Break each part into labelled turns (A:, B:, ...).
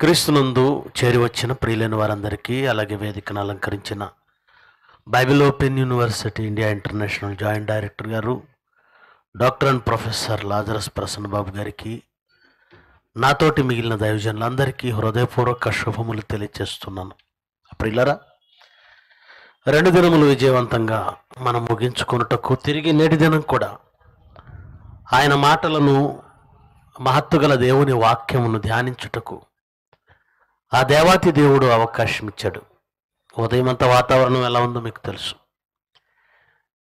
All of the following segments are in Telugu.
A: క్రీస్తునందు చేరి వచ్చిన ప్రియులైన వారందరికీ, అలాగే వేదికను అలంకరించిన Bible open university India international joint director గారు doctor and professor Lazarus Prasanna Babu గారికి, నాతోటి మిగిలిన దైవజనులందరికీ హృదయపూర్వక శుభములు తెలియజేస్తున్నాను. ప్రియులరా, 2 దినములు విజయవంతంగా మనం ముగించుకున్నటకు తిరిగి నేటి దినం కూడా ఆయన మాటలను, మహత్తుగల దేవుని వాక్యమును ధ్యానించుటకు ఆ దేవాతి దేవుడు అవకాశం ఇచ్చాడు. ఉదయం అంతా వాతావరణం ఎలా ఉందో మీకు తెలుసు.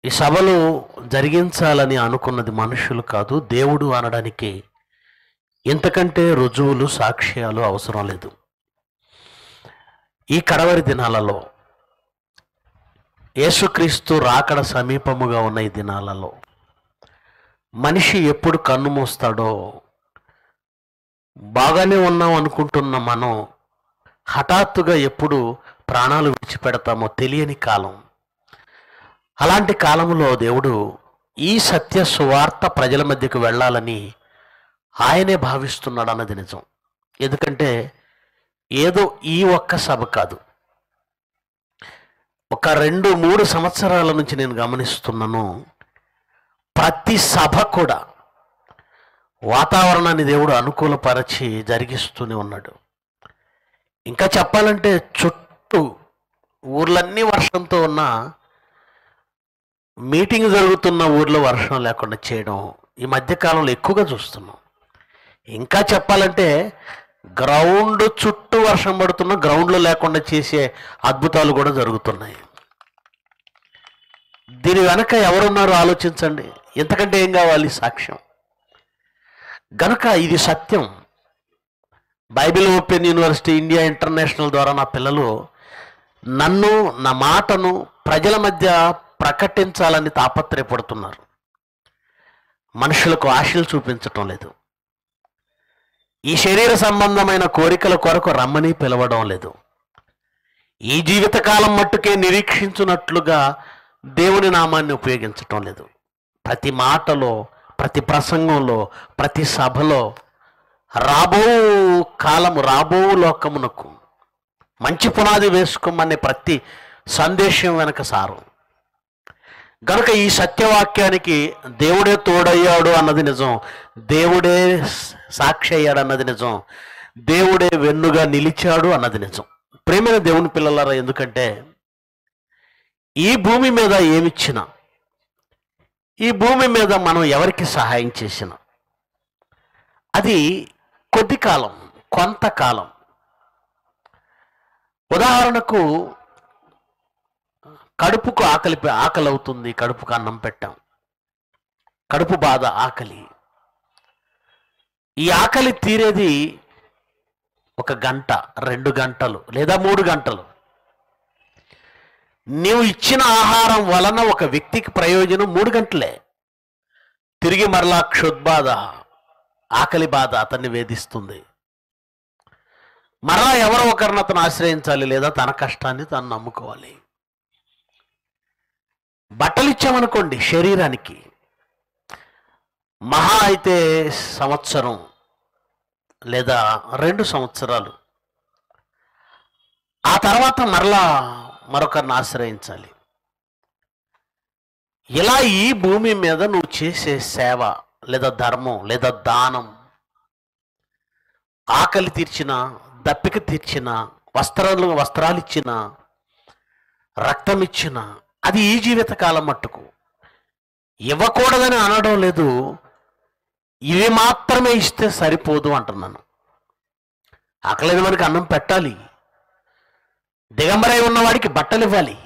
A: ఈ సభలు జరిగించాలని అనుకున్నది మనుషులు కాదు, దేవుడు అనడానికి ఇంతకంటే రుజువులు, సాక్ష్యాలు అవసరం లేదు. ఈ కడవరి దినాలలో, యేసుక్రీస్తు రాకడ సమీపముగా ఉన్న ఈ దినాలలో మనిషి ఎప్పుడు కన్ను మూస్తాడో, బాగానే ఉన్నాం అనుకుంటున్న మనం హఠాత్తుగా ఎప్పుడు ప్రాణాలు విడిచిపెడతామో తెలియని కాలం. అలాంటి కాలంలో దేవుడు ఈ సత్య సువార్త ప్రజల మధ్యకు వెళ్ళాలని ఆయనే భావిస్తున్నాడు అన్నది నిజం. ఎందుకంటే ఏదో ఈ ఒక్క సభ కాదు, ఒక 2-3 సంవత్సరాల నుంచి నేను గమనిస్తున్నాను, ప్రతి సభ కూడా వాతావరణాన్ని దేవుడు అనుకూలపరచి జరిగిస్తూనే ఉన్నాడు. ఇంకా చెప్పాలంటే చుట్టూ ఊర్లన్నీ వర్షంతో ఉన్న, మీటింగ్ జరుగుతున్న ఊర్లో వర్షం లేకుండా చేయడం ఈ మధ్యకాలంలో ఎక్కువగా చూస్తున్నాం. ఇంకా చెప్పాలంటే గ్రౌండ్ చుట్టూ వర్షం పడుతున్న, గ్రౌండ్లో లేకుండా చేసే అద్భుతాలు కూడా జరుగుతున్నాయి. దీని వెనక ఎవరున్నారో ఆలోచించండి. ఎంతకంటే ఏం కావాలి? సాక్ష్యం. గనక ఇది సత్యం. Bible open university India international ద్వారా నా పిల్లలు నన్ను, నా మాటను ప్రజల మధ్య ప్రకటించాలని తాపత్రయపడుతున్నారు. మనుషులకు ఆశలు చూపించటం లేదు. ఈ శరీర సంబంధమైన కోరికల కొరకు రమ్మని పిలవడం లేదు. ఈ జీవితకాలం మట్టుకే నిరీక్షించున్నట్లుగా దేవుని నామాన్ని ఉపయోగించటం లేదు. ప్రతి మాటలో, ప్రతి ప్రసంగంలో, ప్రతి సభలో రాబో కాలము, రాబో లోకమునకు మంచి పునాది వేసుకోమనే ప్రతి సందేశం వెనక సారం. గనుక ఈ సత్యవాక్యానికి దేవుడే తోడయ్యాడు అన్నది నిజం, దేవుడే సాక్షి అయ్యాడు అన్నది నిజం, దేవుడే వెన్నుగా నిలిచాడు అన్నది నిజం. ప్రేమైన దేవుని పిల్లలారా, ఎందుకంటే ఈ భూమి మీద ఏమిచ్చినా, ఈ భూమి మీద మనం ఎవరికి సహాయం చేసినా అది కొద్ది కాలం, కొంతకాలం. ఉదాహరణకు కడుపుకు ఆకలి అవుతుంది, కడుపుకు అన్నం పెట్టాం, కడుపు బాధ, ఆకలి. ఈ ఆకలి తీరేది 1 గంట, 2 గంటలు లేదా 3 గంటలు. నీవు ఇచ్చిన ఆహారం వలన ఒక వ్యక్తికి ప్రయోజనం 3 గంటలే. తిరిగి మరలా క్షుద్బాధ, ఆకలి బాధ అతన్ని వేధిస్తుంది. మరలా ఎవరో ఒకరిని అతను ఆశ్రయించాలి, లేదా తన కష్టాన్ని తను నమ్ముకోవాలి. బట్టలు ఇచ్చామనుకోండి, శరీరానికి మహా అయితే సంవత్సరం లేదా 2 సంవత్సరాలు. ఆ తర్వాత మరలా మరొకరిని ఆశ్రయించాలి. ఇలా ఈ భూమి మీద నువ్వు చేసే సేవ లేదా ధర్మం లేదా దానం, ఆకలి తీర్చిన, దప్పిక తీర్చిన, వస్త్రాలు ఇచ్చిన, రక్తం ఇచ్చిన, అది ఈ జీవితకాలం మట్టుకు. ఇవ్వకూడదని అనడం లేదు, ఇవి మాత్రమే ఇస్తే సరిపోదు అంటున్నాను. ఆకలి మనకి అన్నం పెట్టాలి, దిగంబరై ఉన్నవాడికి బట్టలు ఇవ్వాలి,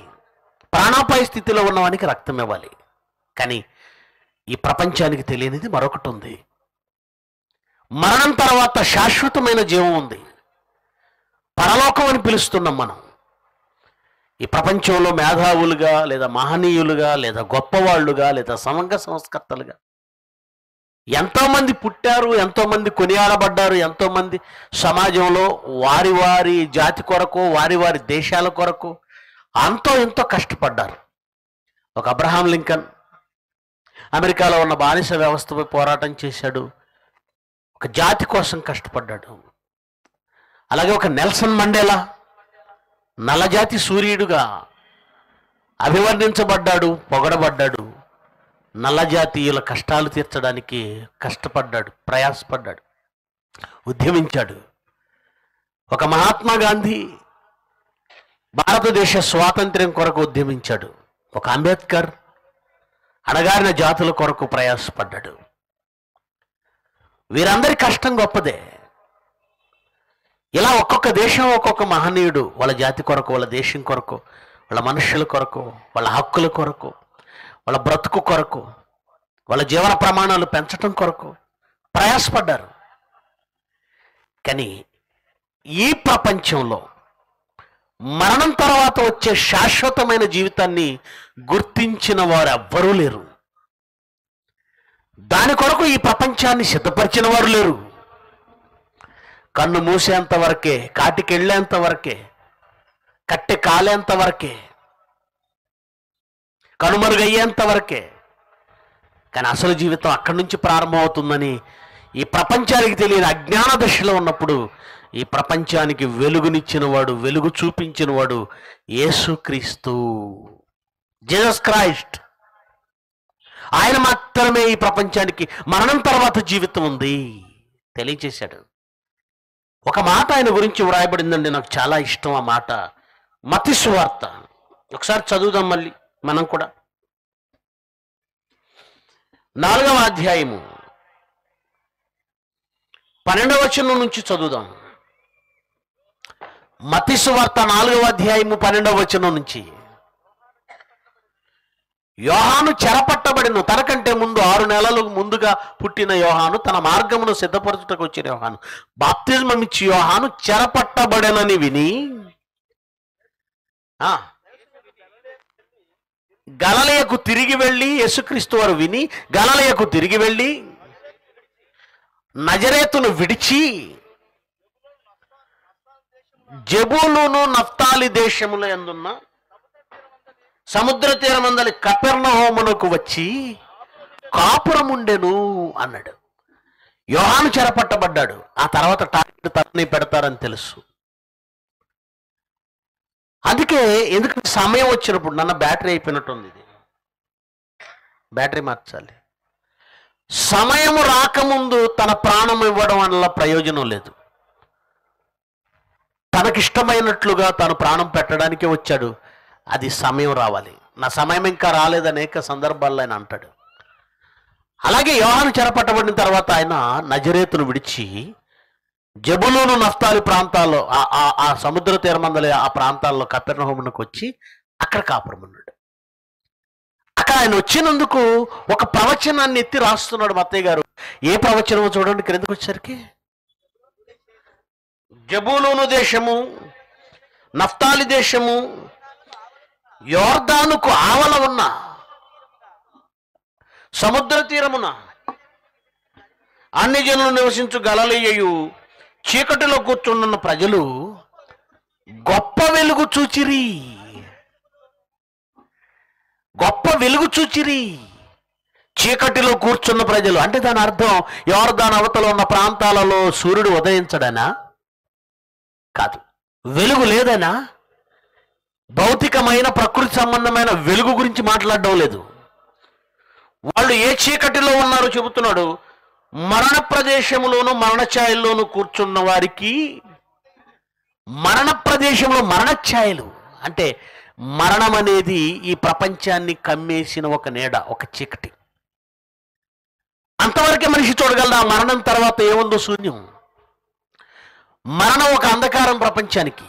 A: ప్రాణాపాయ స్థితిలో ఉన్నవాడికి రక్తం ఇవ్వాలి. కానీ ఈ ప్రపంచానికి తెలియనిది మరొకటి ఉంది. మరణం తర్వాత శాశ్వతమైన జీవం ఉంది, పరలోకం అని పిలుస్తున్నాం మనం. ఈ ప్రపంచంలో మేధావులుగా లేదా మహనీయులుగా లేదా గొప్పవాళ్ళుగా లేదా సమగ్ర సంస్కర్తలుగా ఎంతోమంది పుట్టారు, ఎంతోమంది కొనియాడబడ్డారు, ఎంతోమంది సమాజంలో వారి వారి జాతి కొరకు, వారి వారి దేశాల కొరకు అంతో ఎంతో కష్టపడ్డారు. ఒక అబ్రహాం లింకన్ అమెరికాలో ఉన్న బానిస వ్యవస్థపై పోరాటం చేశాడు, ఒక జాతి కోసం కష్టపడ్డాడు. అలాగే ఒక నెల్సన్ మండేలా నల్లజాతి సూర్యుడుగా అభివర్ణించబడ్డాడు, పొగడబడ్డాడు. నల్లజాతీయుల కష్టాలు తీర్చడానికి కష్టపడ్డాడు, ప్రయాసపడ్డాడు, ఉద్యమించాడు. ఒక మహాత్మా గాంధీ భారతదేశ స్వాతంత్ర్యం కొరకు ఉద్యమించాడు. ఒక అంబేద్కర్ అణగారిన జాతుల కొరకు ప్రయాసపడ్డాడు. వీరందరి కష్టం గొప్పదే. ఇలా ఒక్కొక్క దేశం ఒక్కొక్క మహనీయుడు వాళ్ళ జాతి కొరకు, వాళ్ళ దేశం కొరకు, వాళ్ళ మనుషుల కొరకు, వాళ్ళ హక్కుల కొరకు, వాళ్ళ బ్రతుకు కొరకు, వాళ్ళ జీవన ప్రమాణాలు పెంచటం కొరకు ప్రయాసపడ్డారు. కానీ ఈ ప్రపంచంలో మరణం తర్వాత వచ్చే శాశ్వతమైన జీవితాన్ని గుర్తించిన వారు ఎవ్వరూ లేరు. దాని కొరకు ఈ ప్రపంచాన్ని సిద్ధపరిచిన వారు లేరు. కన్ను మూసేంత వరకే, కాటికెళ్ళేంత వరకే, కట్టె కాలేంత వరకే, కనుమరుగయ్యేంత వరకే. కానీ అసలు జీవితం అక్కడి నుంచి ప్రారంభమవుతుందని ఈ ప్రపంచానికి తెలియని అజ్ఞాన దశలో ఉన్నప్పుడు ఈ ప్రపంచానికి వెలుగునిచ్చిన వాడు, వెలుగు చూపించిన వాడు యేసుక్రీస్తు, జీసస్ క్రైస్ట్. ఆయన మాత్రమే ఈ ప్రపంచానికి మరణం తర్వాత జీవితం ఉంది తెలియచేశాడు. ఒక మాట ఆయన గురించి వ్రాయబడిందండి, నాకు చాలా ఇష్టం ఆ మాట. మత్తయి సువార్త ఒకసారి చదువుదాం మళ్ళీ మనం కూడా. 4వ అధ్యాయము 12వ వచనం నుంచి చదువుదాం. మత్తయి సువార్త 4వ అధ్యాయము 12వ వచనం నుంచి. యోహాను చెరపట్టబడిన, తనకంటే ముందు 6 నెలలు ముందుగా పుట్టిన యోహాను, తన మార్గమును సిద్ధపరచుటకు వచ్చిన యోహాను, బాప్తిజమం ఇచ్చి యోహాను చెరపట్టబడనని విని గలిలయకు తిరిగి వెళ్ళి, యేసుక్రీస్తు వారు విని గలిలయకు తిరిగి వెళ్ళి నజరేతును విడిచి జెబూలూను నఫ్తాలి దేశముల యందున్న సముద్ర తీరమందలి కపెర్నహూమునకు వచ్చి కాపురముండెను అన్నాడు. యోహాను చెరపట్టబడ్డాడు. ఆ తర్వాత టార్గెట్ తనని పెడతారని తెలుసు. అందుకే ఎందుకంటే సమయం వచ్చినప్పుడు, నన్న బ్యాటరీ అయిపోయినట్టుంది, ఇది బ్యాటరీ మార్చాలి. సమయం రాకముందు తన ప్రాణం ఇవ్వడం వల్ల ప్రయోజనం లేదు. తనకిష్టమైనట్లుగా తాను ప్రాణం పెట్టడానికే వచ్చాడు. అది సమయం రావాలి. నా సమయం ఇంకా రాలేదు అనేక సందర్భాల్లో ఆయన అంటాడు. అలాగే యోహాను చెరపట్టబడిన తర్వాత ఆయన నజరేతును విడిచి జెబూలూను నఫ్తాలి ప్రాంతాల్లో, ఆ సముద్ర తీరమందలి ఆ ప్రాంతాల్లో కపెర్నహూమునకు వచ్చి అక్కడ కాపురం ఉన్నాడు. అక్కడ ఆయన వచ్చినందుకు ఒక ప్రవచనాన్ని ఎత్తి రాస్తున్నాడు మత్తయ్య గారు. ఏ ప్రవచనమో చూడండి క్రిందకు వచ్చేసరికి. జెబూలూను దేశము, నఫ్తాలి దేశము, యోర్దానుకు ఆవల ఉన్న సముద్ర తీరమున అన్ని జనులు నివసించు గలిలయయు చీకటిలో కూర్చున్న ప్రజలు గొప్ప వెలుగు చూచిరి. గొప్ప వెలుగు చూచిరి. చీకటిలో కూర్చున్న ప్రజలు అంటే దాని అర్థం యోర్దాను అవతల ఉన్న ప్రాంతాలలో సూర్యుడు ఉదయించడనా? కాదు. వెలుగు లేదనా? భౌతికమైన ప్రకృతి సంబంధమైన వెలుగు గురించి మాట్లాడడం లేదు. వాళ్ళు ఏ చీకటిలో ఉన్నారో చెబుతున్నాడు. మరణ ప్రదేశంలోను మరణఛాయల్లోనూ కూర్చున్న వారికి, మరణ ప్రదేశంలో మరణఛాయలు అంటే మరణం అనేది ఈ ప్రపంచాన్ని కమ్మేసిన ఒక నీడ, ఒక చీకటి. అంతవరకే మనిషి చూడగలడా? మరణం తర్వాత ఏముందో శూన్యం. మరణం ఒక అంధకారం ప్రపంచానికి.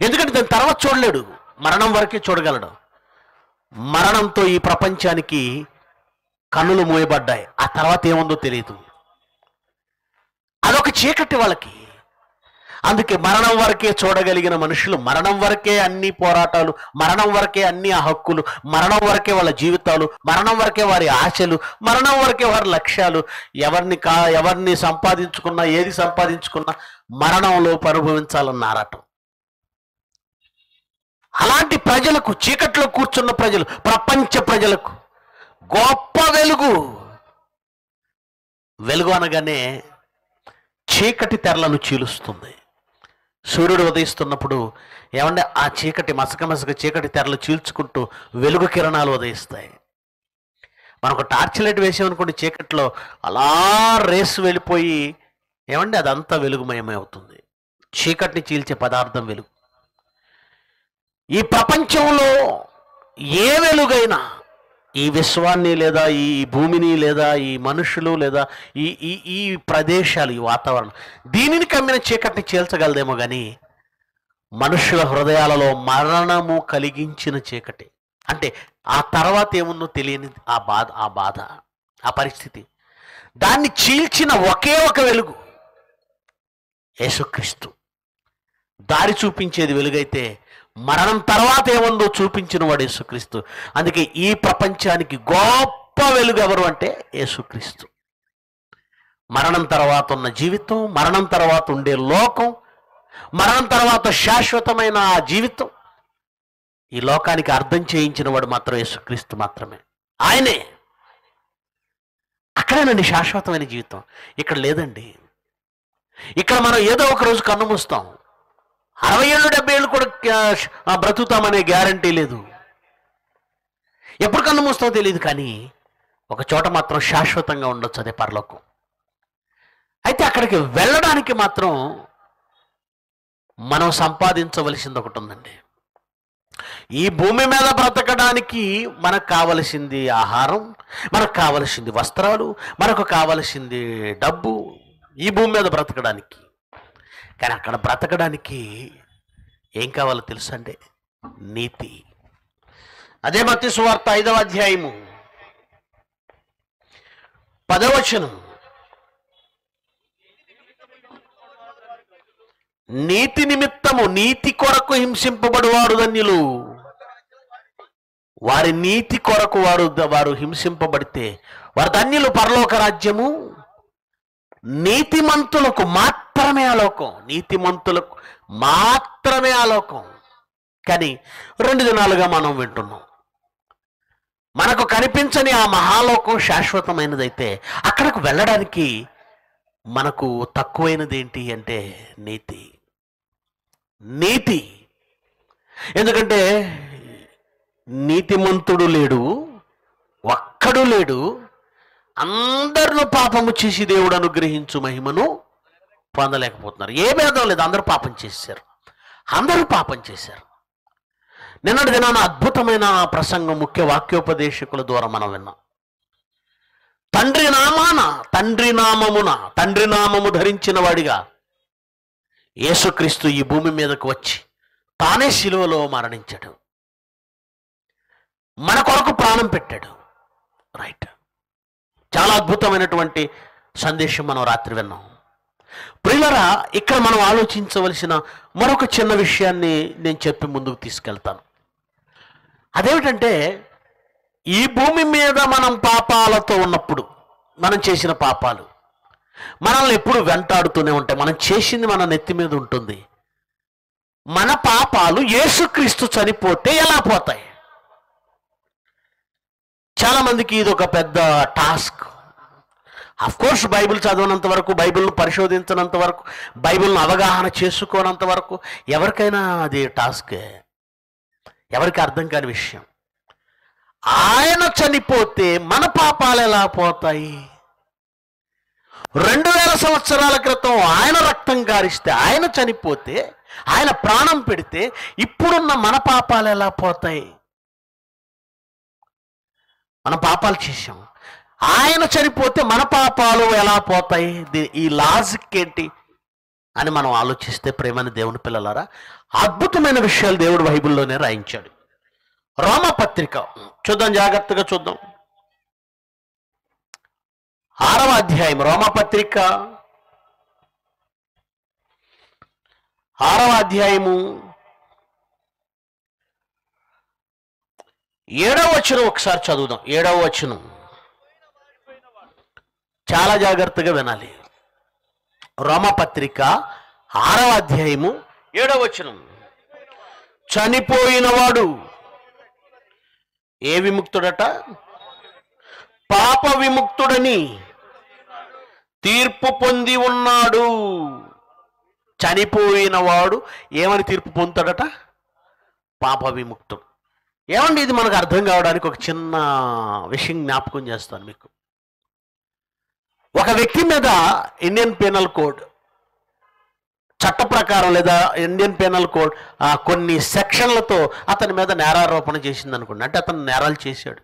A: ఎందుకంటే దాని తర్వాత చూడలేడు, మరణం వరకే చూడగలడు. మరణంతో ఈ ప్రపంచానికి కన్నులు మూయబడ్డాయి. ఆ తర్వాత ఏముందో తెలియదు. అదొక చీకటి వాళ్ళకి. అందుకే మరణం వరకే చూడగలిగిన మనుషులు, మరణం వరకే అన్ని పోరాటాలు, మరణం వరకే అన్ని హక్కులు, మరణం వరకే వాళ్ళ జీవితాలు, మరణం వరకే వారి ఆశలు, మరణం వరకే వారి లక్ష్యాలు. ఎవరిని సంపాదించుకున్నా, ఏది సంపాదించుకున్నా మరణంలో అనుభవించాలన్న ఆరాటం. అలాంటి ప్రజలకు, చీకట్లో కూర్చున్న ప్రజలు, ప్రపంచ ప్రజలకు గొప్ప వెలుగు. వెలుగు అనగానే చీకటి తెరలను చీలుస్తుంది. సూర్యుడు ఉదయిస్తున్నప్పుడు ఏమంటే ఆ చీకటి మసక చీకటి తెరలు చీల్చుకుంటూ వెలుగు కిరణాలు ఉదయిస్తాయి. మనకు టార్చ్ లైట్ వేసామనుకోండి, చీకట్లో అలా రేసు వెళ్ళిపోయి ఏమంటే అదంతా వెలుగుమయమే అవుతుంది. చీకటిని చీల్చే పదార్థం వెలుగు. ఈ ప్రపంచంలో ఏ వెలుగైనా ఈ విశ్వాన్ని లేదా ఈ భూమిని లేదా ఈ మనుషులు లేదా ఈ ఈ ఈ ప్రదేశాలు, ఈ వాతావరణం, దీనిని కమ్మిన చీకటిని చీల్చగలదేమో కానీ మనుషుల హృదయాలలో మరణము కలిగించిన చీకటి, అంటే ఆ తర్వాత ఏముందో తెలియని ఆ బాధ ఆ పరిస్థితి, దాన్ని చీల్చిన ఒకే ఒక వెలుగు యేసుక్రీస్తు. దారి చూపించేది వెలుగైతే మరణం తర్వాత ఏముందో చూపించిన వాడు యేసుక్రీస్తు. అందుకే ఈ ప్రపంచానికి గొప్ప వెలుగు ఎవరు అంటే యేసుక్రీస్తు. మరణం తర్వాత ఉన్న జీవితం, మరణం తర్వాత ఉండే లోకం, మరణం తర్వాత శాశ్వతమైన ఆ జీవితం, ఈ లోకానికి అర్థం చేయించిన వాడు మాత్రం యేసుక్రీస్తు మాత్రమే. ఆయనే. అక్కడేనండి శాశ్వతమైన జీవితం. ఇక్కడ లేదండి. ఇక్కడ మనం ఏదో ఒక రోజు కన్ను మూస్తాం. 60 ఏళ్ళు 70 ఏళ్ళు కూడా బ్రతుకుతామనే గ్యారంటీ లేదు. ఎప్పుడు కన్ను మూస్తామో తెలియదు, కానీ ఒక చోట మాత్రం శాశ్వతంగా ఉండొచ్చు, అదే పరలోకం. అయితే అక్కడికి వెళ్ళడానికి మాత్రం మనం సంపాదించవలసింది ఒకటి ఉందండి. ఈ భూమి మీద బ్రతకడానికి మనకు కావలసింది ఆహారం, మనకు కావలసింది వస్త్రాలు, మనకు కావలసింది డబ్బు, ఈ భూమి మీద బ్రతకడానికి. కానీ అక్కడ బ్రతకడానికి ఏం కావాలో తెలుసా అండి? నీతి. అదే మత్తయి సువార్త 5వ అధ్యాయము 10వ వచనం. నీతి నిమిత్తము, నీతి కొరకు హింసింపబడువారు ధన్యులు. వారి నీతి కొరకు వారు హింసింపబడితే వారు ధన్యులు. పరలోక రాజ్యము నీతిమంతులకు మాత్రమే ఆలోకం. నీతిమంతులకు మాత్రమే ఆలోకం. కానీ 2 దినాలుగా మనం వింటున్నాం. మనకు కనిపించని ఆ మహాలోకం శాశ్వతమైనదైతే అక్కడకు వెళ్ళడానికి మనకు తక్కువైనది ఏంటి అంటే నీతి. నీతి. ఎందుకంటే నీతిమంతుడు లేడు, ఒక్కడు లేడు. అందరిలో పాపము చేసి దేవుడు అనుగ్రహించు మహిమను పొందలేకపోతున్నారు. ఏ భేదం లేదు, అందరూ పాపం చేశారు. అందరూ పాపం చేశారు. నిన్నటి దినాన అద్భుతమైన ప్రసంగం ముఖ్య వాక్యోపదేశకుల ద్వారా మనం విన్నాం. తండ్రి నామము ధరించిన వాడిగా యేసుక్రీస్తు ఈ భూమి మీదకు వచ్చి తానే శిలువలో మరణించాడు, మన కొరకు ప్రాణం పెట్టాడు. రైట్. చాలా అద్భుతమైనటువంటి సందేశం మనం రాత్రి విన్నాం. ప్రియులారా, ఇక్కడ మనం ఆలోచించవలసిన మరొక చిన్న విషయాన్ని నేను చెప్పి ముందుకు తీసుకెళ్తాను. అదేమిటంటే, ఈ భూమి మీద మనం పాపాలతో ఉన్నప్పుడు, మనం చేసిన పాపాలు మనల్ని ఎప్పుడు వెంటాడుతూనే ఉంటాయి. మనం చేసింది మన నెత్తి మీద ఉంటుంది. మన పాపాలు యేసుక్రీస్తు చనిపోతే ఎలా పోతాయి? చాలా మందికి ఇది ఒక పెద్ద టాస్క్. కోర్స్ బైబిల్ చదవనంత వరకు, బైబిల్ను పరిశోధించినంత వరకు, బైబిల్ను అవగాహన చేసుకోనంత వరకు ఎవరికైనా అది టాస్కే. ఎవరికి అర్థం కాని విషయం. ఆయన చనిపోతే మన పాపాలు ఎలా పోతాయి? 2000 సంవత్సరాల క్రితం ఆయన రక్తం గారిస్తే, ఆయన చనిపోతే, ఆయన ప్రాణం పెడితే ఇప్పుడున్న మన పాపాలు ఎలా పోతాయి? మన పాపాలు చేశాం, ఆయన చనిపోతే మన పాపాలు ఎలా పోతాయి? ఈ లాజిక్ ఏంటి అని మనం ఆలోచిస్తే, ప్రేమని దేవుని పిల్లలారా, అద్భుతమైన విషయాలు దేవుడు బైబిల్లోనే రాయించాడు. రోమపత్రిక చూద్దాం, జాగ్రత్తగా చూద్దాం. 6వ అధ్యాయం, రోమపత్రిక 6వ అధ్యాయము 7వ వచనం ఒకసారి చదువుదాం. 7వ వచనం చాలా జాగ్రత్తగా వినాలి. రోమపత్రిక 6వ అధ్యాయము 7వ వచనం. చనిపోయినవాడు ఏ విముక్తుడట? పాప విముక్తుడని తీర్పు పొంది ఉన్నాడు. చనిపోయిన వాడు ఏమని తీర్పు పొందుతాడట? పాప విముక్తుడు. ఏమండి, ఇది మనకు అర్థం కావడానికి ఒక చిన్న విషయం జ్ఞాపకం చేస్తాను మీకు. ఒక వ్యక్తి మీద ఇండియన్ పీనల్ కోడ్ చట్ట ప్రకారం లేదా ఇండియన్ పీనల్ కోడ్ కొన్ని సెక్షన్లతో అతని మీద నేరారోపణ చేసింది అనుకోండి. అంటే అతను నేరాలు చేశాడు.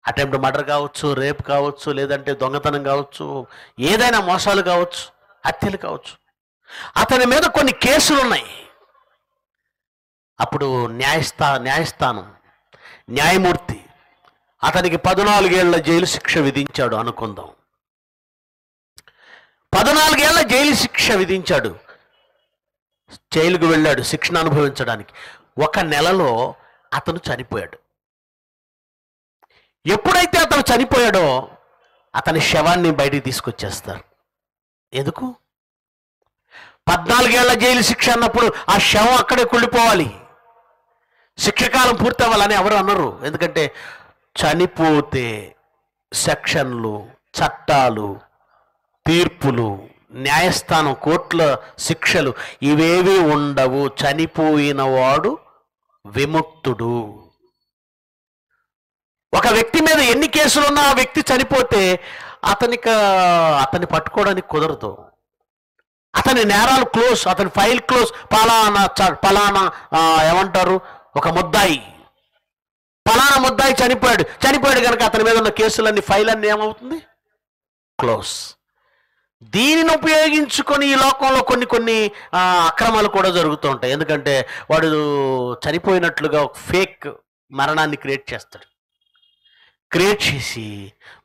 A: అటెంప్ట్ మర్డర్ కావచ్చు, రేప్ కావచ్చు, లేదంటే దొంగతనం కావచ్చు, ఏదైనా మోసాలు కావచ్చు, హత్యలు కావచ్చు. అతని మీద కొన్ని కేసులు ఉన్నాయి. అప్పుడు న్యాయస్థానం న్యాయమూర్తి అతనికి 14 ఏళ్ల జైలు శిక్ష విధించాడు అనుకుందాం. 14 ఏళ్ల జైలు శిక్ష విధించాడు. జైలుకు వెళ్ళాడు శిక్షణ అనుభవించడానికి. 1 నెలలో అతను చనిపోయాడు. ఎప్పుడైతే అతను చనిపోయాడో అతని శవాన్ని బయటికి తీసుకొచ్చేస్తారు. ఎందుకు? 14 ఏళ్ల జైలు శిక్ష అన్నప్పుడు ఆ శవం అక్కడే కుళ్ళిపోవాలి, శిక్షకాలం పూర్తి అవ్వాలని ఎవరు అన్నారు. ఎందుకంటే చనిపోతే సెక్షన్లు, చట్టాలు, తీర్పులు, న్యాయస్థానం, కోర్టుల శిక్షలు ఇవేవి ఉండవు. చనిపోయిన వాడు విముక్తుడు. ఒక వ్యక్తి మీద ఎన్ని కేసులున్నా ఆ వ్యక్తి చనిపోతే అతన్ని పట్టుకోవడానికి కుదరదు. అతని నేరాలు క్లోజ్, అతని ఫైల్ క్లోజ్. పలానా ఏమంటారు, ఒక ముద్దాయి, పలానా ముద్దాయి చనిపోయాడు కనుక అతని మీద ఉన్న కేసులన్నీ, ఫైల్ అన్నీ ఏమవుతుంది? క్లోజ్. దీనిని ఉపయోగించుకొని ఈ లోకంలో కొన్ని అక్రమాలు కూడా జరుగుతూ ఉంటాయి. ఎందుకంటే వాడు చనిపోయినట్లుగా ఒక ఫేక్ మరణాన్ని క్రియేట్ చేసి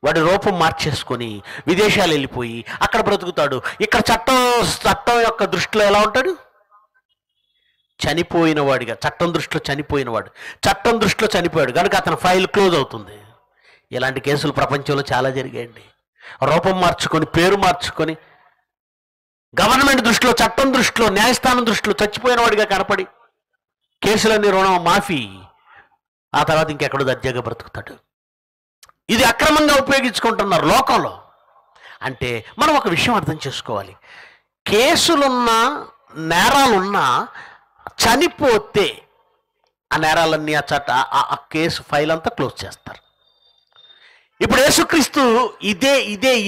A: వాడి రూపం మార్చేసుకొని విదేశాలు వెళ్ళిపోయి అక్కడ బ్రతుకుతాడు. ఇక్కడ చట్టం యొక్క దృష్టిలో ఎలా ఉంటాడు? చనిపోయిన వాడిగా. చట్టం దృష్టిలో చనిపోయాడు కనుక అతని ఫైల్ క్లోజ్ అవుతుంది. ఇలాంటి కేసులు ప్రపంచంలో చాలా జరిగాయండి. రూపం మార్చుకొని, పేరు మార్చుకొని, గవర్నమెంట్ దృష్టిలో, చట్టం దృష్టిలో, న్యాయస్థానం దృష్టిలో చచ్చిపోయిన వాడిగా కనపడి కేసులన్నీ రుణం మాఫీ, ఆ తర్వాత ఇంకెక్కడో దర్జాగా బ్రతుకుతాడు. ఇది అక్రమంగా ఉపయోగించుకుంటున్నారు లోకంలో. అంటే మనం ఒక విషయం అర్థం చేసుకోవాలి. కేసులున్నా, నేరాలున్నా చనిపోతే ఆ నేరాలన్నీ, ఆ కేసు ఫైల్ అంతా క్లోజ్ చేస్తారు. ఇప్పుడు యేసుక్రీస్తు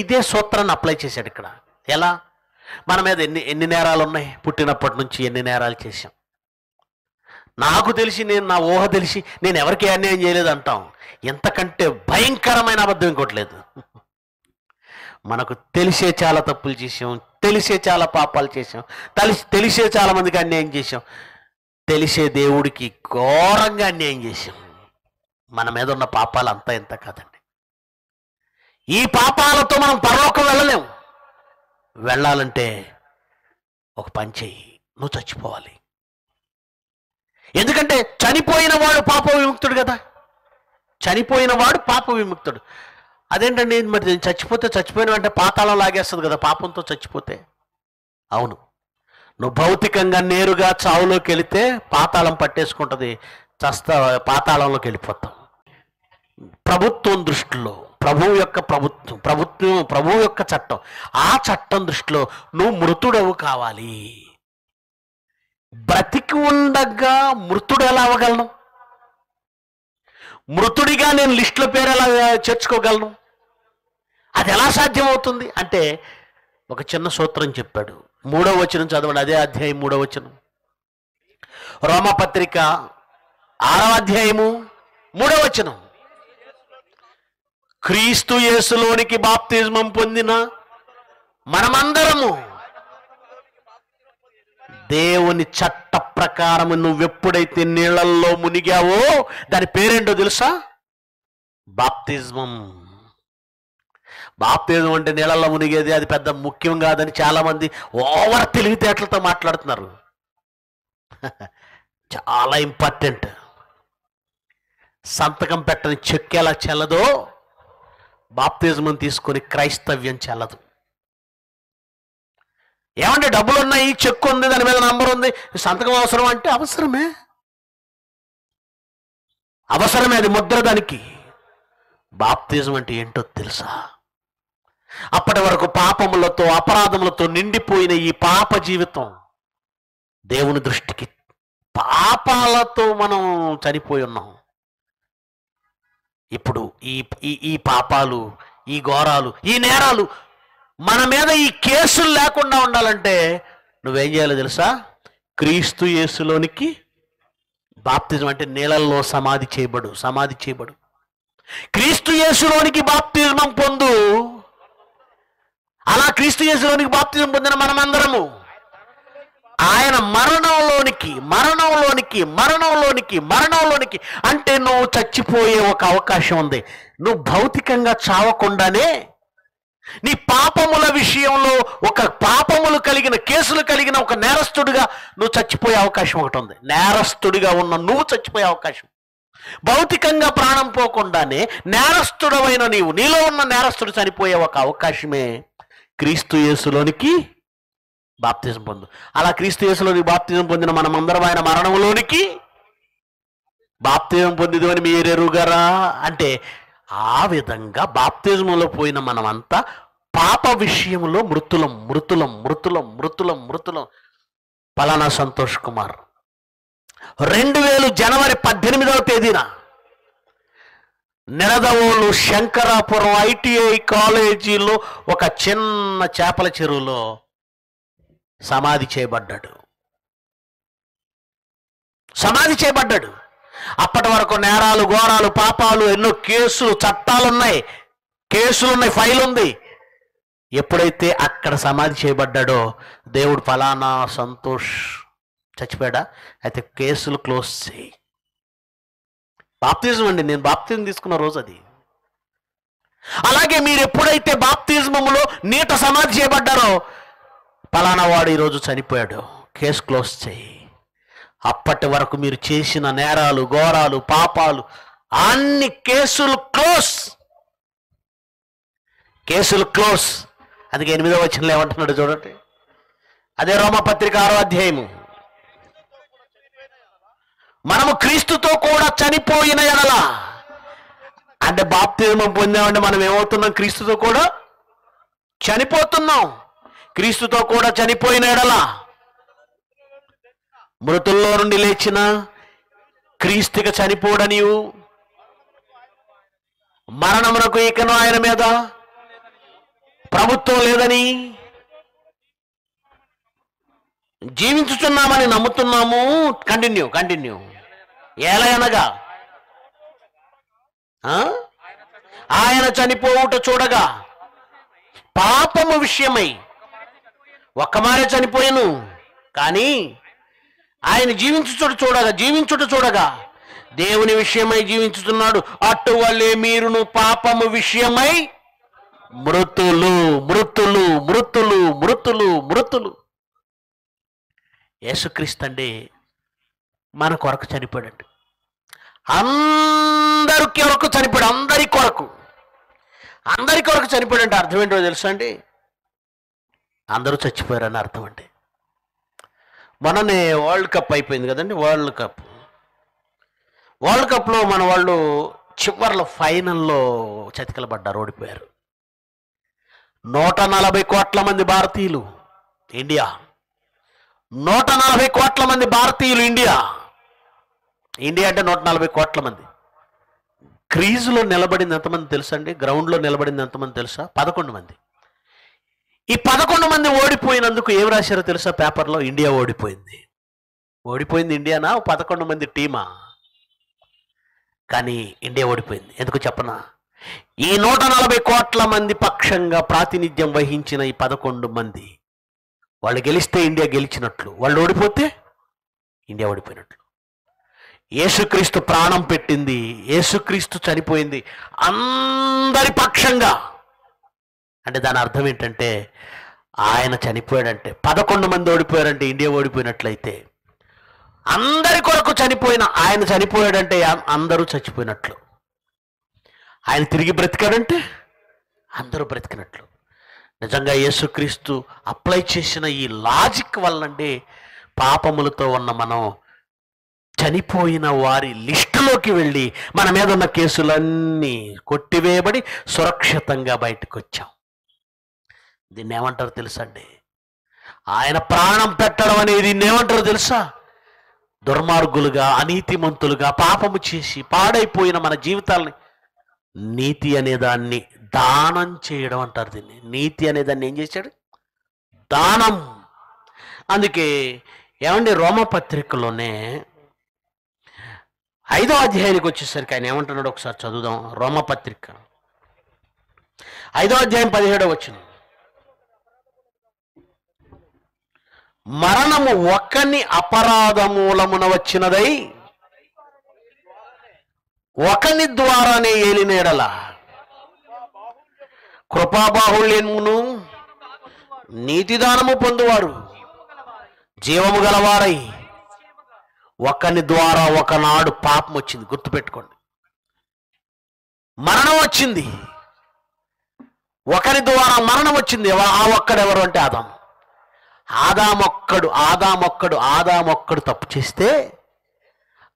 A: ఇదే సూత్రాన్ని అప్లై చేశాడు ఇక్కడ. ఎలా? మన మీద ఎన్ని నేరాలు ఉన్నాయి? పుట్టినప్పటి నుంచి ఎన్ని నేరాలు చేశాం? నాకు తెలిసి, నా ఊహ తెలిసి నేను ఎవరికి అన్యాయం చేయలేదు అంటాం. ఎంతకంటే భయంకరమైన అబద్ధం ఇంకోటి లేదు. మనకు తెలిసే చాలా తప్పులు చేసాం, తెలిసే చాలా పాపాలు చేసాం, తెలిసే చాలా మందికి అన్యాయం చేసాం, తెలిసే దేవుడికి ఘోరంగా అన్యాయం చేసాం. మన మీద ఉన్న పాపాలు అంతా ఇంత కాదండి. ఈ పాపాలతో మనం పరలోకం వెళ్ళలేము. వెళ్ళాలంటే ఒక పని చెయ్యి, నువ్వు చచ్చిపోవాలి. ఎందుకంటే చనిపోయిన వాడు పాప విముక్తుడు కదా. చనిపోయిన వాడు పాప విముక్తుడు. అదేంటండి, మరి చచ్చిపోయిన వెంటనే పాతాళం లాగేస్తుంది కదా పాపంతో చచ్చిపోతే? అవును, నువ్వు భౌతికంగా నేరుగా చావులోకి వెళితే పాతాళం పట్టేసుకుంటుంది, పాతాళంలోకి వెళ్ళిపోతావు. ప్రభుత్వం దృష్టిలో, ప్రభువు యొక్క చట్టం, ఆ చట్టం దృష్టిలో నువ్వు మృతుడవు కావాలి. బ్రతికి ఉండగా మృతుడు ఎలా అవ్వగలను? మృతుడిగా నేను లిస్టులో పేరు ఎలా చేర్చుకోగలను? అది ఎలా సాధ్యమవుతుంది అంటే ఒక చిన్న సూత్రం చెప్పాడు. 3వ వచనం చదవండి. అదే అధ్యాయం 3వ వచనం, రోమపత్రిక 6వ అధ్యాయము 3వ వచనం. క్రీస్తు యేసులోనికి బాప్తిజమం పొందిన మనమందరము దేవుని చట్ట ప్రకారం నువ్వెప్పుడైతే నీళ్ళల్లో మునిగావో దాని పేరేంటో తెలుసా? బాప్తిజమం. బాప్తిజం అంటే నీళ్ళల్లో మునిగేది, అది పెద్ద ముఖ్యం కాదని చాలామంది ఓవర్ తెలివితేటలతో మాట్లాడుతున్నారు. చాలా ఇంపార్టెంట్. సంతకం పెట్టని చెక్ ఎలా చెల్లదో బాప్తిజమం తీసుకొని క్రైస్తవ్యం చెల్లదు. ఏమంటే డబ్బులు ఉన్నాయి, చెక్ ఉంది, దాని మీద నంబర్ ఉంది, సంతకం అవసరం అంటే అవసరమే, అది ముద్ర. దానికి బాప్తిజం అంటే ఏంటో తెలుసా? అప్పటి వరకు పాపములతో అపరాధములతో నిండిపోయిన ఈ పాప జీవితం దేవుని దృష్టికి పాపాలతో మనం చనిపోయి ఉన్నాం. ఇప్పుడు ఈ ఈ ఈ పాపాలు, ఈ ఘోరాలు, ఈ నేరాలు మన మీద ఈ కేసులు లేకుండా ఉండాలంటే నువ్వేం చేయాలో తెలుసా? క్రీస్తు యేసులోనికి బాప్తిజం, అంటే నీళ్ళల్లో సమాధి చేయబడు. క్రీస్తు యేసులోనికి బాప్తిజం పొందు. అలా క్రీస్తు యేసులోనికి బాప్తిజం పొందిన మనమందరము ఆయన మరణంలోనికి అంటే నువ్వు చచ్చిపోయే ఒక అవకాశం ఉంది. నువ్వు భౌతికంగా చావకుండానే నీ పాపముల విషయంలో కేసులు కలిగిన ఒక నేరస్తుడిగా నువ్వు చచ్చిపోయే అవకాశం ఒకటి ఉంది. నేరస్తుడిగా ఉన్న నువ్వు చచ్చిపోయే అవకాశం, భౌతికంగా ప్రాణం పోకుండానే నేరస్తుడవైన నీలో ఉన్న నేరస్తుడు చనిపోయే ఒక అవకాశమే క్రీస్తు యేసులోనికి బాప్తిజం పొందు. అలా క్రీస్తు యేసులోనికి బాప్తిజం పొందిన మనమందరం ఆయన మరణంలోనికి బాప్తిజం పొందిదు అని మీరు ఎరుగరా అంటే, ఆ విధంగా బాప్తిజంలో పోయిన మనమంతా పాప విషయంలో మృతులం. పలానా సంతోష్ కుమార్ 2000 జనవరి 18వ తేదీన నిడదవోలు శంకరాపురం ITI కాలేజీలో ఒక చిన్న చేపల చెరువులో సమాధి చేయబడ్డాడు. అప్పటి వరకు నేరాలు, ఘోరాలు, పాపాలు, ఎన్నో కేసులు, చట్టాలున్నాయి, ఫైల్ ఉంది. ఎప్పుడైతే అక్కడ సమాధి చేయబడ్డాడో దేవుడు ఫలానా సంతోష్ చచ్చిపోయాడా, అయితే కేసులు క్లోజ్ చేయి. బాప్తిజం అండి, నేను బాప్తిజం తీసుకున్న రోజు అది. అలాగే మీరు ఎప్పుడైతే బాప్తిజంలో నీట సమాధి చేయబడ్డారో ఫలానా వాడు ఈరోజు చనిపోయాడు, కేసు క్లోజ్ చేయి. అప్పటి వరకు మీరు చేసిన నేరాలు, ఘోరాలు, పాపాలు అన్ని కేసులు క్లోజ్. అందుకే 8వ వచనంలో ఏమంటున్నాడు చూడండి, అదే రోమపత్రిక 6వ అధ్యాయము, మనము క్రీస్తుతో కూడా చనిపోయిన ఎడల, అంటే బాప్తిజం పొందామంటే మనం ఏమవుతున్నాం? క్రీస్తుతో కూడా చనిపోతున్నాం. క్రీస్తుతో కూడా చనిపోయిన ఎడల మృతుల్లో నుండి లేచిన క్రీస్తుకి చనిపోడనియు, మరణమునకు ఇకను ఆయన మీద ప్రభుత్వం లేదని జీవించుచున్నామని నమ్ముతున్నాము. కంటిన్యూ. ఏలయనగా ఆయన చనిపోవుట చూడగా పాపము విషయమై ఒక్కమారే చనిపోయాను, కానీ ఆయన జీవించుట చూడగా దేవుని విషయమై జీవించుతున్నాడు. అటువలే మీరును పాపము విషయమై మృతులు. యేసుక్రీస్తు అండి మన కొరకు చనిపోయాడు. అందరి కొరకు చనిపోయాడు. అందరి కొరకు చనిపోయాడంటే అర్థం ఏంటో తెలుసా అండి? అందరూ చచ్చిపోయారని అర్థం అండి. మొన్ననే వరల్డ్ కప్ అయిపోయింది కదండి. వరల్డ్ కప్లో మన వాళ్ళు చివర్లో ఫైనల్లో చతికిలబడ్డారు, ఓడిపోయారు. 140 కోట్ల మంది భారతీయులు ఇండియా, 140 కోట్ల మంది భారతీయులు ఇండియా అంటే 140 కోట్ల మంది. క్రీజులో నిలబడింది ఎంతమంది తెలుసా అండి? గ్రౌండ్లో నిలబడింది ఎంతమంది తెలుసా? 11 మంది. ఈ 11 మంది ఓడిపోయినందుకు ఏం రాశారో తెలుసా పేపర్లో? ఇండియా ఓడిపోయింది ఇండియానా 11 మంది టీమా? కానీ ఇండియా ఓడిపోయింది. ఎందుకు చెప్పనా? ఈ 140 కోట్ల మంది పక్షంగా ప్రాతినిధ్యం వహించిన ఈ 11 మంది, వాళ్ళు గెలిస్తే ఇండియా గెలిచినట్లు, వాళ్ళు ఓడిపోతే ఇండియా ఓడిపోయినట్లు. యేసుక్రీస్తు ప్రాణం పెట్టింది, యేసుక్రీస్తు చనిపోయింది అందరి పక్షంగా. అంటే దాని అర్థం ఏంటంటే, ఆయన చనిపోయాడంటే 11 మంది ఓడిపోయారంటే ఇండియా ఓడిపోయినట్లయితే, అందరి కొరకు చనిపోయిన ఆయన చనిపోయాడంటే అందరూ చచ్చిపోయినట్లు. ఆయన తిరిగి బ్రతికాడంటే అందరూ బ్రతికినట్లు. నిజంగా యేసుక్రీస్తు అప్లై చేసిన ఈ లాజిక్ వల్లండి పాపములతో ఉన్న మనం చనిపోయిన వారి లిస్టులోకి వెళ్ళి మన మీద ఉన్న కేసులన్నీ కొట్టివేయబడి సురక్షితంగా బయటకు వచ్చాం. దీన్ని ఏమంటారు తెలుసా అండి? ఆయన ప్రాణం పెట్టడం అనేది దీన్ని ఏమంటారు తెలుసా? దుర్మార్గులుగా, అనీతిమంతులుగా, పాపము చేసి పాడైపోయిన మన జీవితాలని నీతి అనేదాన్ని దానం చేయడం అంటారు. దీన్ని నీతి అనేదాన్ని ఏం చేశాడు? దానం. అందుకే ఏమండి, రోమపత్రికలోనే 5వ అధ్యాయానికి వచ్చేసరికి ఆయన ఏమంటున్నాడు ఒకసారి చదువుదాం. రోమపత్రిక 5వ అధ్యాయం 17వ వచనం. మరణము ఒకని అపరాధ మూలమున వచ్చినదై ఒకని ద్వారానే ఏలిన ఎడల కృపాబాహుళ్యమును నీతిదానము పొందువారు జీవము గలవారై, ఒకని ద్వారా ఒకనాడు పాపం వచ్చింది. గుర్తుపెట్టుకోండి, మరణం వచ్చింది. ఒకరి ద్వారా మరణం వచ్చింది. ఆ ఒక్కడెవరు అంటే ఆదామొక్కడు తప్పు చేస్తే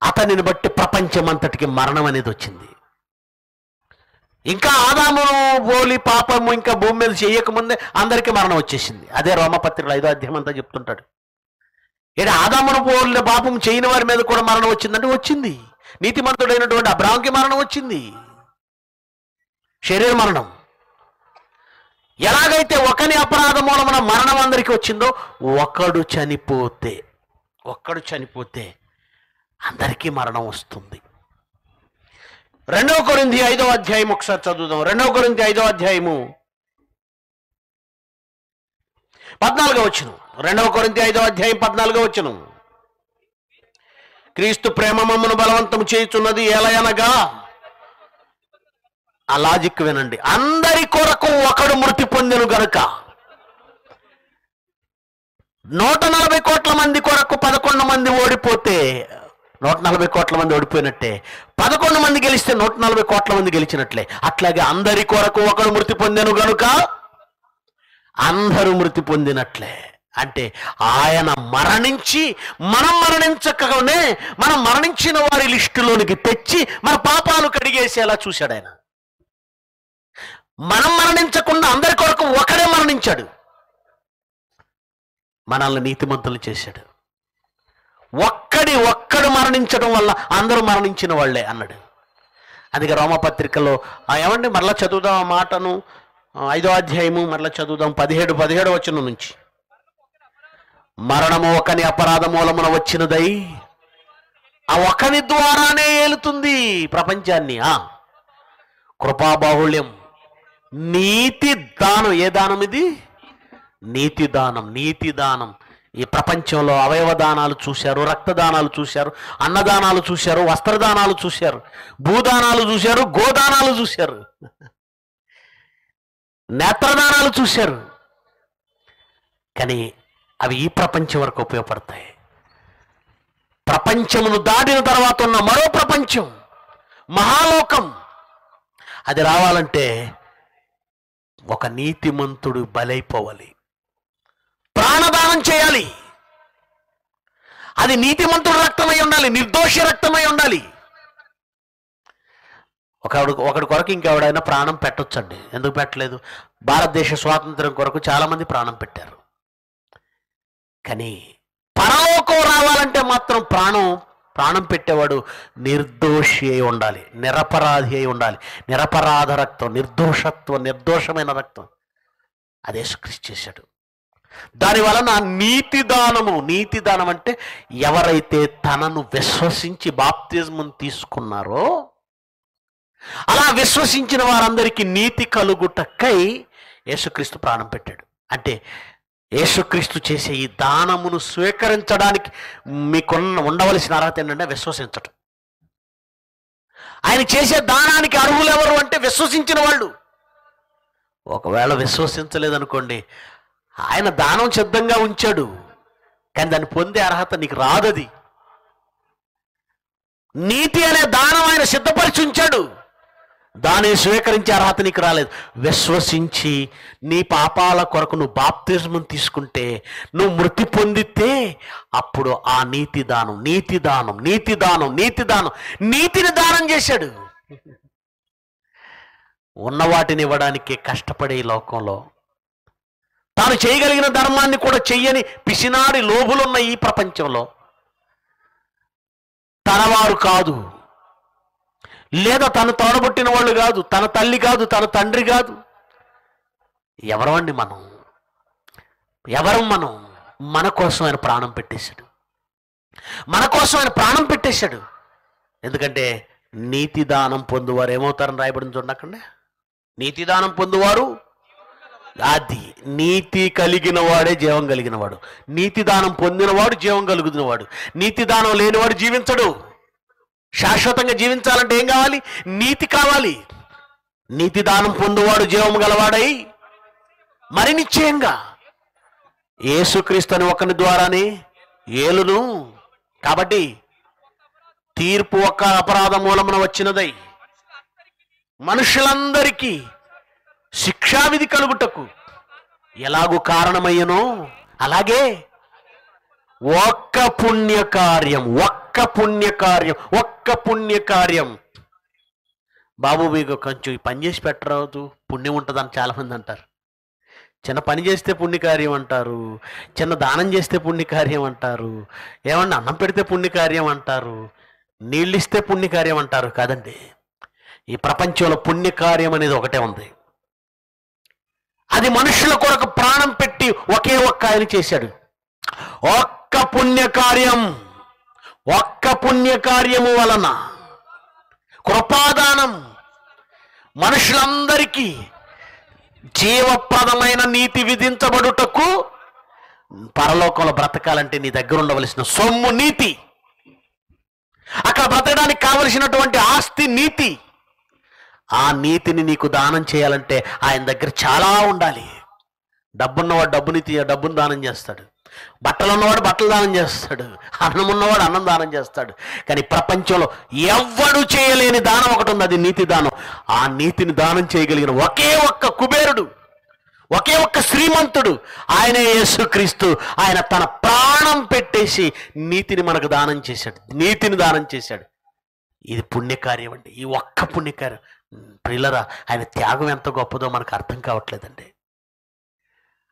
A: అతనిని బట్టి ప్రపంచమంతటికి మరణం అనేది వచ్చింది. ఇంకా ఆదామును పోలి పాపము ఇంకా భూమి మీద చేయకముందే అందరికీ మరణం వచ్చేసింది. అదే రోమపత్రికలో 5వ అధ్యాయం అంతా చెప్తుంటాడు. ఇక్కడ ఆదామును పోలిన పాపం చేయని వారి మీద కూడా మరణం వచ్చిందంటే వచ్చింది. నీతిమంతుడైనటువంటి అబ్రాహాంకి మరణం వచ్చింది, శరీర మరణం. ఎలాగైతే ఒకని అపరాధ మూలమున మరణం అందరికీ వచ్చిందో, ఒకడు చనిపోతే అందరికీ మరణం వస్తుంది. 2వ కొరింథీ 5వ అధ్యాయం ఒకసారి చదువుదాం. 2వ కొరింథీ 5వ అధ్యాయము 14వ వచనం. 2వ కొరింథీ 5వ అధ్యాయం 14వ వచనం. క్రీస్తు ప్రేమ మమ్మను బలవంతం చేయుచున్నది, ఎలయనగా, ఆ లాజిక్ వినండి, అందరి కొరకు ఒకడు మృతి పొందెను గనుక 140 కోట్ల మంది కొరకు 11 మంది ఓడిపోతే 140 కోట్ల మంది ఓడిపోయినట్టే, 11 మంది గెలిస్తే 140 కోట్ల మంది గెలిచినట్లే. అట్లాగే అందరి కొరకు ఒకడు మృతి పొందెను గనుక అందరూ మృతి పొందినట్లే. అంటే ఆయన మరణించి మనం మరణించకనే మనం మరణించిన వారి లిస్టులోనికి తెచ్చి మన పాపాలు కడిగేసేలా చూశాడు ఆయన. మనం మరణించకుండా అందరి కొరకు ఒకడే మరణించాడు, మనల్ని నీతిమంతులు చేశాడు. ఒక్కడు మరణించడం వల్ల అందరూ మరణించిన వాళ్ళే అన్నాడు. అందుకే రోమపత్రికలో ఏమండి మరలా చదువుదాం ఆ మాటను. 5వ అధ్యాయము మరలా చదువుదాం. 17వ వచనం నుంచి. మరణము ఒకని అపరాధ మూలమున వచ్చినదై ఆ ఒకని ద్వారానే ఏలుతుంది ప్రపంచాన్ని. కృపాబాహుళ్యం, నీతి దానం. ఏ దానం ఇది? నీతి దానం. ఈ ప్రపంచంలో అవయవ దానాలు చూశారు, రక్తదానాలు చూశారు, అన్నదానాలు చూశారు, వస్త్రదానాలు చూశారు, భూదానాలు చూశారు, గోదానాలు చూశారు, నేత్రదానాలు చూశారు. కానీ అవి ఈ ప్రపంచం వరకు ఉపయోగపడతాయి. ప్రపంచమును దాటిన తర్వాత ఉన్న మరో ప్రపంచం, మహాలోకం, అది రావాలంటే ఒక నీతిమంతుడు బలైపోవాలి, ప్రాణదానం చేయాలి. అది నీతిమంతుడు రక్తమై ఉండాలి, నిర్దోషి రక్తమై ఉండాలి. ఒకడి కొరకు ఇంకెవడైనా ప్రాణం పెట్టొచ్చండి, ఎందుకు పెట్టలేదు? భారతదేశ స్వాతంత్రం కొరకు చాలామంది ప్రాణం పెట్టారు. కానీ పరలోకం రావాలంటే మాత్రం ప్రాణం పెట్టేవాడు నిర్దోషి అయి ఉండాలి, నిరపరాధి అయి ఉండాలి. నిరపరాధ రక్తం, నిర్దోషమైన రక్తం అదే యేసుక్రీస్తు చేశాడు. దాని వలన నీతిదానం అంటే ఎవరైతే తనను విశ్వసించి బాప్తిజం తీసుకున్నారో అలా విశ్వసించిన వారందరికీ నీతి కలుగుటకై యేసుక్రీస్తు ప్రాణం పెట్టాడు. అంటే యేసుక్రీస్తు చేసే ఈ దానమును స్వీకరించడానికి మీకు ఉండవలసిన అర్హత ఏంటంటే విశ్వసించటం. ఆయన చేసే దానానికి అర్హులు ఎవరు అంటే విశ్వసించిన వాళ్ళు. ఒకవేళ విశ్వసించలేదనుకోండి, ఆయన దానం సిద్ధంగా ఉంచాడు, కానీ దాన్ని పొందే అర్హత నీకు రాదది. నీతి అనే దానం ఆయన సిద్ధపరిచి ఉంచాడు, దానిని స్వీకరించే అర్హత నీకు రాలేదు. విశ్వసించి నీ పాపాల కొరకు నువ్వు బాప్తిజం తీసుకుంటే, నువ్వు మృతి పొందితే అప్పుడు ఆ నీతిని దానం చేశాడు. ఉన్న వాటిని ఇవ్వడానికి కష్టపడే ఈ లోకంలో తాను చేయగలిగిన ధర్మాన్ని కూడా చెయ్యని పిసినారి లోబులున్న ఈ ప్రపంచంలో తనవారు కాదు, లేదా తను తోడబుట్టిన వాళ్ళు కాదు, తన తల్లి కాదు, తన తండ్రి కాదు, ఎవరమండి మనం? ఎవరం మనం? మన కోసం ఆయన ప్రాణం పెట్టేశాడు. మన కోసం ఆయన ప్రాణం పెట్టేశాడు. ఎందుకంటే నీతి దానం పొందువారు ఏమవుతారని రాయబడింది చూడండి అక్కడ. నీతి దానం పొందువారు, అది నీతి కలిగిన వాడే జీవం కలిగిన వాడు. నీతి దానం పొందినవాడు జీవం కలుగుతున్నవాడు. నీతి దానం లేనివాడు జీవించడు. శాశ్వతంగా జీవించాలంటే ఏం కావాలి? నీతి కావాలి. నీతి దానం పొందువాడు జీవం గలవాడై మరి నిశ్చయంగా యేసుక్రీస్తు అని ఒకని ద్వారానే ఏలును. కాబట్టి తీర్పు ఒక్క అపరాధ మూలమున వచ్చినదై మనుషులందరికీ శిక్షావిధి కలుగుటకు ఎలాగూ కారణమయ్యనో అలాగే ఒక్క పుణ్యకార్యం. బాబు మీకు కొంచెం పని చేసి పెట్టరాదు, పుణ్యం ఉంటుందని చాలామంది అంటారు. చిన్న పని చేస్తే పుణ్యకార్యం అంటారు, చిన్న దానం చేస్తే పుణ్యకార్యం అంటారు, ఏమన్నా అన్నం పెడితే పుణ్యకార్యం అంటారు, నీళ్ళు ఇస్తే పుణ్యకార్యం అంటారు. కాదండి, ఈ ప్రపంచంలో పుణ్యకార్యం అనేది ఒకటే ఉంది. అది మనుషుల కొరకు ప్రాణం పెట్టి ఒకే ఒక్క ఆయన చేశాడు. ఒక్క పుణ్యకార్యము వలన కృపాదానం మనుషులందరికీ జీవప్రదమైన నీతి విధించబడుటకు. పరలోకంలో బ్రతకాలంటే నీ దగ్గర ఉండవలసిన సొమ్ము నీతి, అక్కడ బ్రతకడానికి కావలసినటువంటి ఆస్తి నీతి. ఆ నీతిని నీకు దానం చేయాలంటే ఆయన దగ్గర చాలా ఉండాలి. డబ్బున్నవాడు డబ్బును దానం చేస్తాడు, బట్టలు ఉన్నవాడు బట్టలు దానం చేస్తాడు, అన్నం ఉన్నవాడు అన్నం దానం చేస్తాడు. కానీ ప్రపంచంలో ఎవ్వడు చేయలేని దానం ఒకటి ఉంది, అది నీతి దానం. ఆ నీతిని దానం చేయగలిగిన ఒకే ఒక్క కుబేరుడు, ఒకే ఒక్క శ్రీమంతుడు ఆయనే యేసుక్రీస్తు. ఆయన తన ప్రాణం పెట్టేసి నీతిని మనకు దానం చేశాడు, నీతిని దానం చేశాడు. ఇది పుణ్యకార్యం అండి. ఈ ఒక్క పుణ్యకార్యం ప్రియులరా, ఆయన త్యాగం ఎంత గొప్పదో మనకు అర్థం కావట్లేదండి.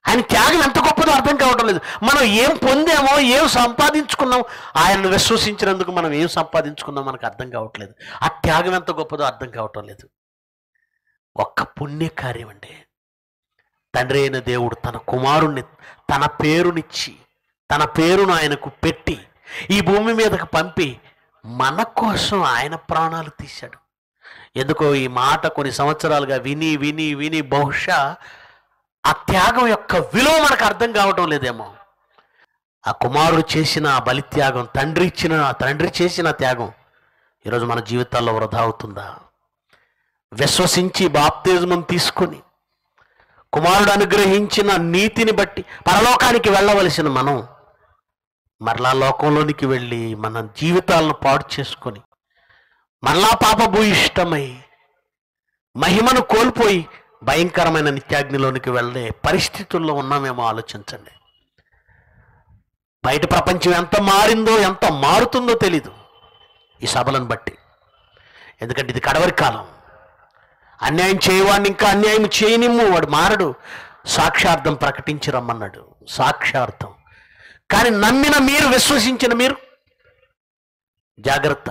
A: ఆయన త్యాగం ఎంత గొప్పదో అర్థం కావటం లేదు. మనం ఏం పొందామో, ఏం సంపాదించుకున్నాం, ఆయనను విశ్వసించినందుకు మనం ఏం సంపాదించుకున్నాం మనకు అర్థం కావట్లేదు. ఆ త్యాగం ఎంత గొప్పదో అర్థం కావటం లేదు. ఒక్క పుణ్యకార్యం అండి. తండ్రి అయిన దేవుడు తన కుమారుణ్ణి, తన పేరునిచ్చి, తన పేరును ఆయనకు పెట్టి ఈ భూమి మీదకు పంపి మన కోసం ఆయన ప్రాణాలు తీశాడు. ఎందుకో ఈ మాట కొన్ని సంవత్సరాలుగా విని విని విని బహుశా ఆ త్యాగం యొక్క విలువ మనకు అర్థం కావటం లేదేమో. ఆ కుమారుడు చేసిన బలిత్యాగం, తండ్రి చేసిన త్యాగం ఈరోజు మన జీవితాల్లో వృధా అవుతుందా? విశ్వసించి బాప్తిజమం తీసుకొని కుమారుడు అనుగ్రహించిన నీతిని బట్టి పరలోకానికి వెళ్ళవలసిన మనం మరలా లోకంలోనికి వెళ్ళి మన జీవితాలను పాడు చేసుకొని మరలా పాపభూయిష్టమై మహిమను కోల్పోయి భయంకరమైన నిత్యాగ్నిలోనికి వెళ్ళే పరిస్థితుల్లో ఉన్నామేమో ఆలోచించండి. బయట ప్రపంచం ఎంత మారిందో, ఎంత మారుతుందో తెలీదు ఈ సభలను బట్టి. ఎందుకంటే ఇది కడవరి కాలం. అన్యాయం చేయవాడిని ఇంకా అన్యాయం చేయనిమ్ము, వాడు మారడు. సాక్ష్యార్థం ప్రకటించి రమ్మన్నాడు, సాక్ష్యార్థం. కానీ నమ్మిన మీరు, విశ్వసించిన మీరు జాగ్రత్త.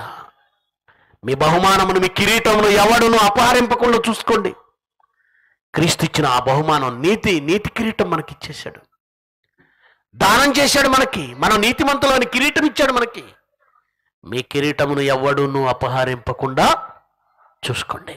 A: మీ బహుమానమును, మీ కిరీటమును ఎవడును అపహరింపకుండా చూసుకోండి. క్రీస్తు ఇచ్చిన ఆ బహుమానం నీతి కిరీటం మనకి ఇచ్చేశాడు, దానం చేశాడు మనకి. మనం నీతిమంతులని కిరీటం ఇచ్చాడు మనకి. మీ కిరీటమును ఎవడును అపహరింపకుండా చూసుకోండి.